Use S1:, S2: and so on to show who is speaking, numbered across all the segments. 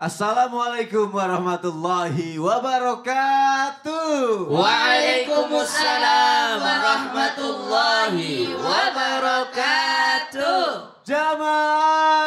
S1: Assalamualaikum warahmatullahi wabarakatuh.
S2: Waalaikumsalam warahmatullahi wabarakatuh.
S1: Jamaah.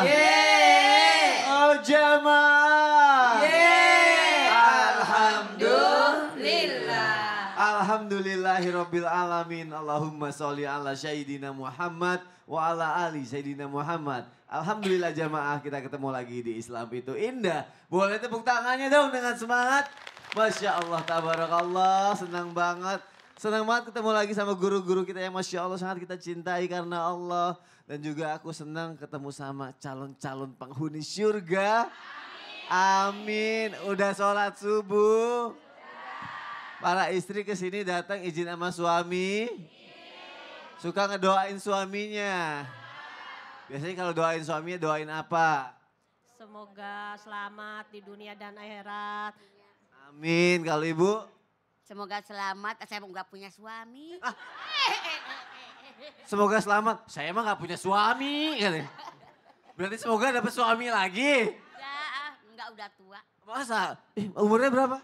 S2: Yeay.
S1: Oh jamaah.
S2: Yeay. Alhamdulillah.
S1: Alhamdulillahirabbil alamin. Allahumma sholli ala sayyidina Muhammad wa ala ali sayyidina Muhammad. Alhamdulillah jamaah, kita ketemu lagi di Islam itu indah. Boleh tepuk tangannya dong dengan semangat. Masya Allah, tabarakallah, senang banget. Senang banget ketemu lagi sama guru-guru kita yang Masya Allah sangat kita cintai karena Allah. Dan juga aku senang ketemu sama calon-calon penghuni surga. Amin. Udah sholat subuh. Para istri kesini datang izin sama suami. Suka ngedoain suaminya. Biasanya kalau doain suaminya doain apa?
S3: Semoga selamat di dunia dan akhirat.
S1: Amin. Kalau ibu?
S4: Semoga selamat, saya nggak punya suami.
S1: Semoga selamat. Saya emang nggak punya suami. Berarti semoga dapat suami lagi.
S4: Ya, enggak udah tua.
S1: Masa? Umurnya berapa?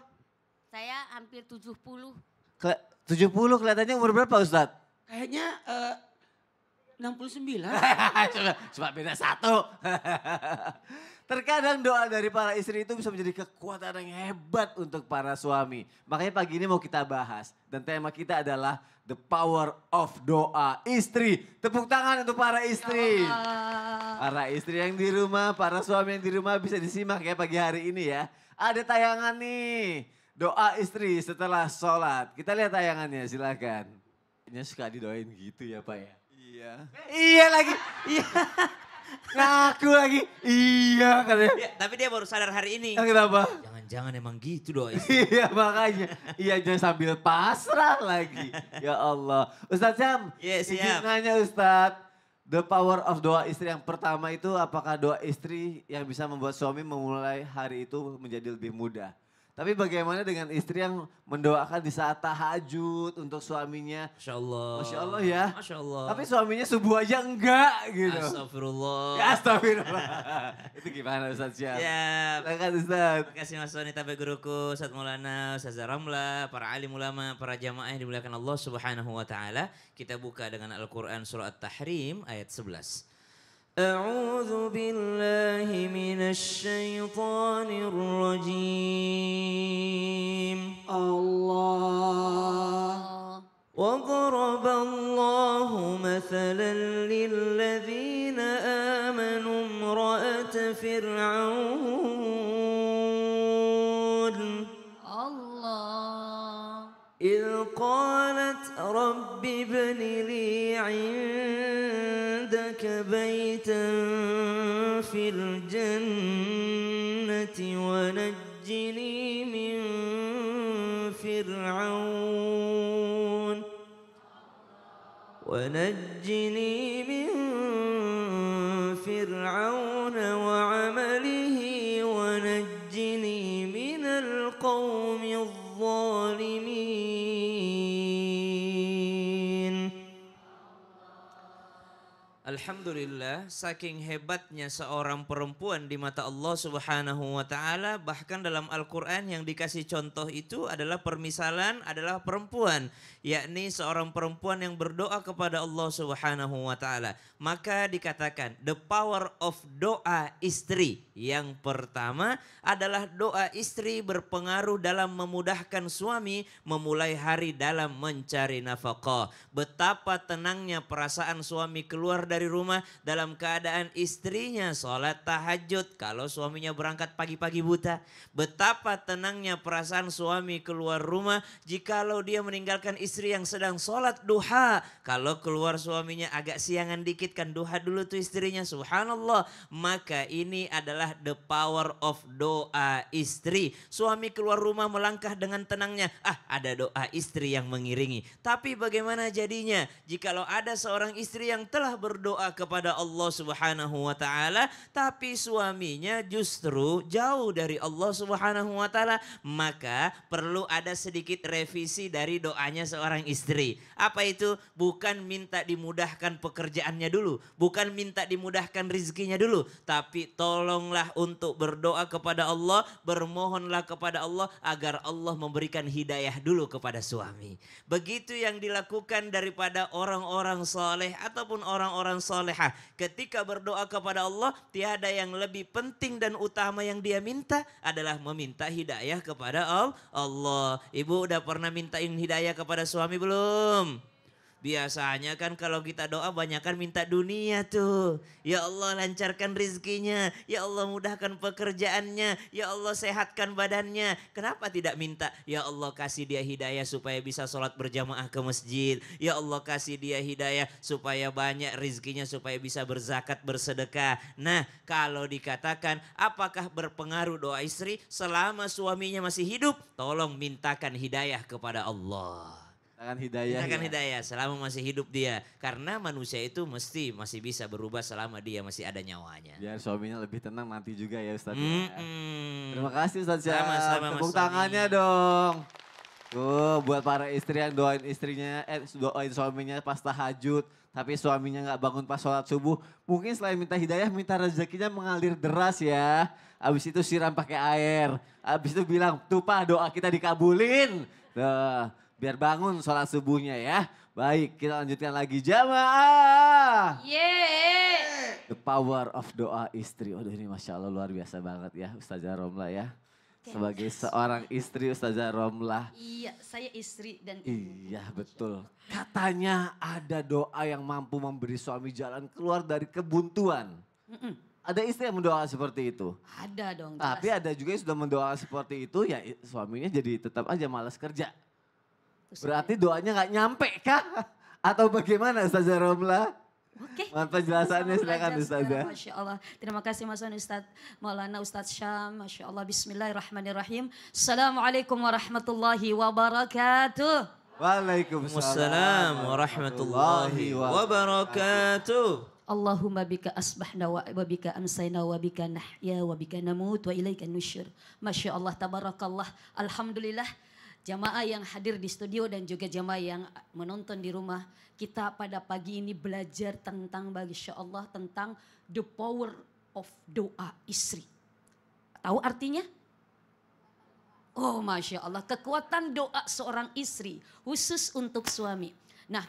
S4: Saya hampir 70.
S1: 70 kelihatannya umur berapa Ustadz?
S2: Kayaknya 69.
S1: Cuma beda satu. Terkadang doa dari para istri itu bisa menjadi kekuatan yang hebat untuk para suami. Makanya pagi ini mau kita bahas. Dan tema kita adalah The Power of Doa Istri. Tepuk tangan untuk para istri. Para istri yang di rumah, para suami yang di rumah bisa disimak ya pagi hari ini ya. Ada tayangan nih. Doa istri setelah sholat. Kita lihat tayangannya silakan. Ini suka didoain gitu ya Pak ya. Iya. Iya lagi. Iya. Ngaku lagi. Iya katanya.
S2: Ya, tapi dia baru sadar hari ini.
S1: Kenapa?
S2: Jangan-jangan emang gitu doa istri.
S1: Iya makanya. Iya jangan sambil pasrah lagi. Ya Allah. Ustadz Syam.
S2: Iya, siap.
S1: Izin nanya Ustadz. The power of doa istri yang pertama itu apakah doa istri yang bisa membuat suami memulai hari itu menjadi lebih mudah? Tapi bagaimana dengan istri yang mendoakan di saat tahajud untuk suaminya?
S2: Masya Allah.
S1: Masya Allah ya.
S2: Masya Allah.
S1: Tapi suaminya subuh aja enggak gitu.
S2: Astagfirullah.
S1: Ya astagfirullah. Itu gimana Ustaz Syam?
S2: Ya,
S1: Silakan Ustaz.
S2: terima kasih Mas Wanita baik guruku, Ustaz Maulana, Ustaz Ramla, para alim ulama, para jamaah yang dimuliakan Allah Subhanahu wa taala. Kita buka dengan Al-Qur'an surah At-Tahrim ayat 11. أعوذ بالله من الشيطان الرجيم
S4: Allah.
S2: وضرب الله مثلا للذين آمنوا امرأة فرعون
S4: Allah.
S2: إذ قالت رب ابن لي عندك بيتا في الجنة ونجني من فرعون وعمله ونجني من القوم الظالمين. Alhamdulillah, saking hebatnya seorang perempuan di mata Allah Subhanahu wa taala, bahkan dalam Al-Qur'an yang dikasih contoh itu adalah permisalan adalah perempuan, yakni seorang perempuan yang berdoa kepada Allah Subhanahu wa taala. Maka dikatakan the power of doa istri. Yang pertama adalah doa istri berpengaruh dalam memudahkan suami memulai hari dalam mencari nafkah. Betapa tenangnya perasaan suami keluar dari rumah dalam keadaan istrinya sholat tahajud. Kalau suaminya berangkat pagi-pagi buta. Betapa tenangnya perasaan suami keluar rumah jikalau dia meninggalkan istri yang sedang sholat duha. Kalau keluar suaminya agak siangan dikit kan duha dulu tuh istrinya, subhanallah. Maka ini adalah the power of doa istri. Suami keluar rumah melangkah dengan tenangnya. Ada doa istri yang mengiringi. Tapi bagaimana jadinya jikalau ada seorang istri yang telah berdoa berdoa kepada Allah Subhanahu wa taala, tapi suaminya justru jauh dari Allah Subhanahu wa taala, maka perlu ada sedikit revisi dari doanya seorang istri. Apa itu? Bukan minta dimudahkan pekerjaannya dulu, bukan minta dimudahkan rizkinya dulu, tapi tolonglah untuk berdoa kepada Allah, bermohonlah kepada Allah agar Allah memberikan hidayah dulu kepada suami. Begitu yang dilakukan daripada orang-orang soleh ataupun orang-orang solehah. Ketika berdoa kepada Allah, tiada yang lebih penting dan utama yang dia minta adalah meminta hidayah kepada Allah. Ibu udah pernah mintain hidayah kepada suami belum? Biasanya kan kalau kita doa banyak kan minta dunia tuh. Ya Allah lancarkan rizkinya. Ya Allah mudahkan pekerjaannya. Ya Allah sehatkan badannya. Kenapa tidak minta? Ya Allah kasih dia hidayah supaya bisa sholat berjamaah ke masjid. Ya Allah kasih dia hidayah supaya banyak rizkinya. Supaya bisa berzakat bersedekah. Nah kalau dikatakan apakah berpengaruh doa istri selama suaminya masih hidup? Tolong mintakan hidayah kepada Allah.
S1: Mintakan hidayah.
S2: Mintakan
S1: Ya.
S2: hidayah selama masih hidup dia. Karena manusia itu masih bisa berubah selama dia masih ada nyawanya.
S1: Biar suaminya lebih tenang nanti juga ya Ustaz. Ya.
S2: Mm-mm.
S1: Terima kasih Ustaz Syam.
S2: Sama-sama, Mas
S1: Tepuk
S2: Sony.
S1: tangannya dong. Tuh buat para istri yang doain istrinya, doain suaminya pas tahajud. Tapi suaminya nggak bangun pas sholat subuh. Mungkin selain minta hidayah, minta rezekinya mengalir deras ya. Abis itu siram pakai air. Abis itu bilang, tuh Pak doa kita dikabulin. Tuh, biar bangun sholat subuhnya ya. Baik, kita lanjutkan lagi jamaah.
S3: Yeay.
S1: The power of doa istri. Waduh ini Masya Allah luar biasa banget ya Ustazah Romlah ya. Sebagai seorang istri Ustazah Romlah.
S5: Iya, saya istri dan
S1: Iya betul. Katanya ada doa yang mampu memberi suami jalan keluar dari kebuntuan. Ada istri yang mendoakan seperti itu.
S5: ada dong.
S1: Tapi
S5: jelas.
S1: ada juga yang sudah mendoakan seperti itu ya suaminya jadi tetap aja malas kerja.
S5: Terus
S1: Berarti doanya nggak nyampe kah? Atau bagaimana Ustazah Romlah?
S5: Oke.
S1: Mohon penjelasannya
S5: Sama
S1: silakan
S5: belajar
S1: Ustazah.
S5: sekarang, Masya Allah. Terima kasih Mas Ustadz Maulana Ustadz Syam. Masya Allah. Bismillahirrahmanirrahim. Assalamualaikum warahmatullahi wabarakatuh.
S1: Waalaikumsalam
S2: Assalamualaikum warahmatullahi wabarakatuh.
S5: Allahumma bika asbahna wa bika amsayna wa bika nahya wa bika namut wa ilaika nusyur. Masya Allah, tabarakallah. Alhamdulillah. Jamaah yang hadir di studio dan juga jamaah yang menonton di rumah. Kita pada pagi ini belajar tentang Masya Allah tentang the power of doa istri. Tahu artinya? Oh Masya Allah, kekuatan doa seorang istri khusus untuk suami. Nah,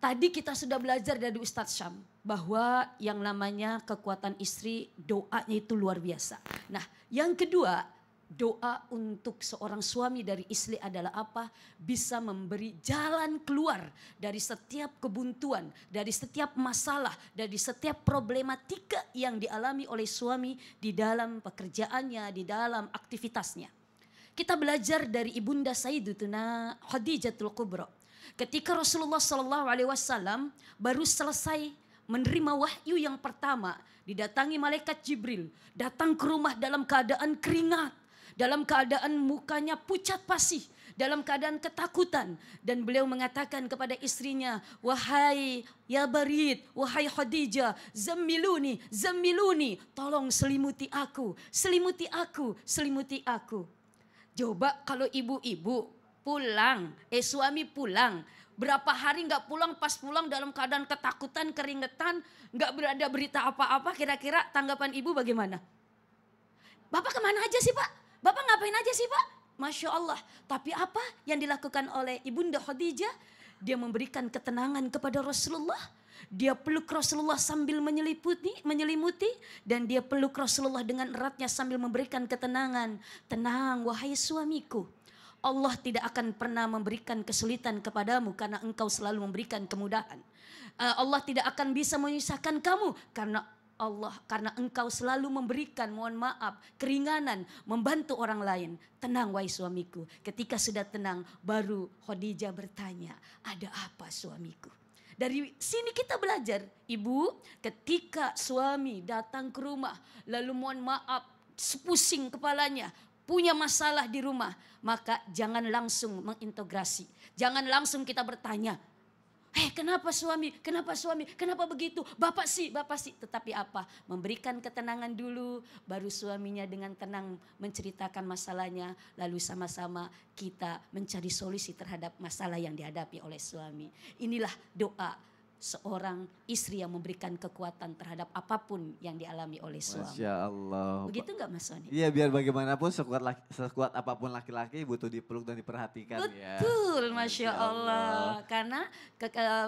S5: tadi kita sudah belajar dari Ustadz Syam bahwa yang namanya kekuatan istri doanya itu luar biasa. Nah, yang kedua, doa untuk seorang suami dari istri adalah apa? Bisa memberi jalan keluar dari setiap kebuntuan, dari setiap masalah, dari setiap problematika yang dialami oleh suami di dalam pekerjaannya, di dalam aktivitasnya. Kita belajar dari Ibunda Sayyidatuna Khadijatul Kubra. Ketika Rasulullah SAW baru selesai menerima wahyu yang pertama, didatangi malaikat Jibril, datang ke rumah dalam keadaan keringat, dalam keadaan mukanya pucat pasih, dalam keadaan ketakutan. Dan beliau mengatakan kepada istrinya, wahai ya Barid, wahai Khadijah, zammiluni, zammiluni, tolong selimuti aku, selimuti aku, selimuti aku. Coba kalau ibu-ibu pulang, suami pulang, berapa hari nggak pulang, pas pulang dalam keadaan ketakutan, keringetan, nggak berada berita apa-apa, kira-kira tanggapan ibu bagaimana? Bapak kemana aja sih Pak? Bapak ngapain aja sih Pak? Masya Allah. Tapi apa yang dilakukan oleh Ibunda Khadijah? Dia memberikan ketenangan kepada Rasulullah. Dia peluk Rasulullah sambil menyelimuti. Dan dia peluk Rasulullah dengan eratnya sambil memberikan ketenangan. Tenang wahai suamiku. Allah tidak akan pernah memberikan kesulitan kepadamu karena engkau selalu memberikan kemudahan. Allah tidak akan bisa menyusahkan kamu karena engkau selalu memberikan, mohon maaf, keringanan, membantu orang lain. Tenang wahai suamiku. Ketika sudah tenang, baru Khadijah bertanya, ada apa suamiku? Dari sini kita belajar, ibu, ketika suami datang ke rumah, lalu mohon maaf, pusing kepalanya, punya masalah di rumah, maka jangan langsung mengintegrasi. Jangan langsung kita bertanya, kenapa suami, kenapa begitu? Bapak sih. Tetapi apa? Memberikan ketenangan dulu, baru suaminya dengan tenang menceritakan masalahnya. Lalu sama-sama kita mencari solusi terhadap masalah yang dihadapi oleh suami. Inilah doa seorang istri yang memberikan kekuatan terhadap apapun yang dialami oleh suami.
S1: Masya Allah.
S5: Begitu nggak Mas Soni?
S1: Iya, biar bagaimanapun sekuat apapun laki-laki butuh dipeluk dan diperhatikan ya.
S5: Betul, Masya Allah. Karena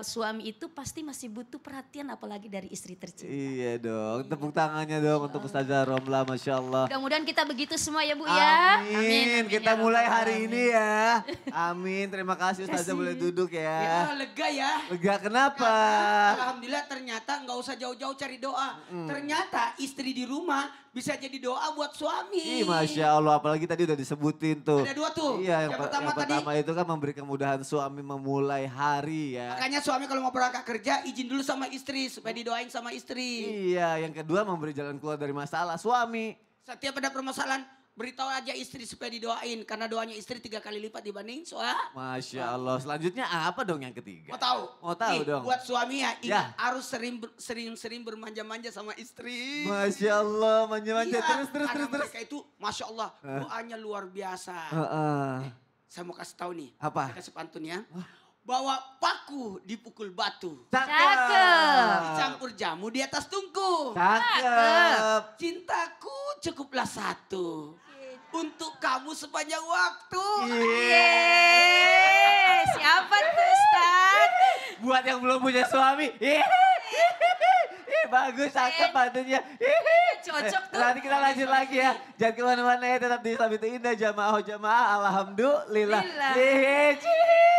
S5: suami itu pasti masih butuh perhatian apalagi dari istri tercinta.
S1: Iya dong, tepuk tangannya dong untuk Ustazah Romla, Masya Allah.
S5: Mudah-mudahan kita begitu semua ya Bu ya.
S1: Amin. Kita
S5: ya
S1: mulai
S5: Rabbal
S1: hari
S5: Alamin.
S1: ini ya. Amin, terima kasih Ustazah boleh duduk
S6: Ya,
S1: ya.
S6: lega ya.
S1: Lega kenapa?
S6: Alhamdulillah ternyata nggak usah jauh-jauh cari doa. Ternyata istri di rumah bisa jadi doa buat suami.
S1: Ih, Masya Allah, apalagi tadi udah disebutin tuh.
S6: Ada dua tuh.
S1: Iya,
S6: Yang pertama tadi.
S1: pertama itu kan memberi kemudahan suami memulai hari ya.
S6: Makanya suami kalau mau berangkat kerja izin dulu sama istri supaya didoain sama istri.
S1: Iya, yang kedua memberi jalan keluar dari masalah suami.
S6: Setiap ada permasalahan beritahu aja istri supaya didoain karena doanya istri 3 kali lipat dibanding soal.
S1: Masya Allah, selanjutnya apa dong yang ketiga?
S6: Mau tahu?
S1: Mau tahu
S6: Nih,
S1: dong.
S6: Buat suami ya,
S1: Ya.
S6: harus sering bermanja-manja sama istri.
S1: Masya Allah, manja-manja
S6: Iya,
S1: terus.
S6: karena mereka itu Masya Allah doanya luar biasa.
S1: Heeh.
S6: Saya mau kasih tahu nih.
S1: Apa?
S6: Saya kasih pantun ya. Bahwa paku dipukul batu.
S5: Cakep.
S6: Dicampur jamu di atas tungku.
S1: Cakep.
S6: Cintaku cukuplah satu. Untuk kamu sepanjang waktu.
S5: Siapa tuh Ustaz?
S1: Buat yang belum punya suami. Bagus, cakep pantunnya.
S5: Cocok tuh.
S1: Nanti kita lanjut lagi ya. Jangan kemana-mana ya, tetap di Islam itu Indah. Jamaah. Alhamdulillah.
S5: Lillah.
S1: Cie.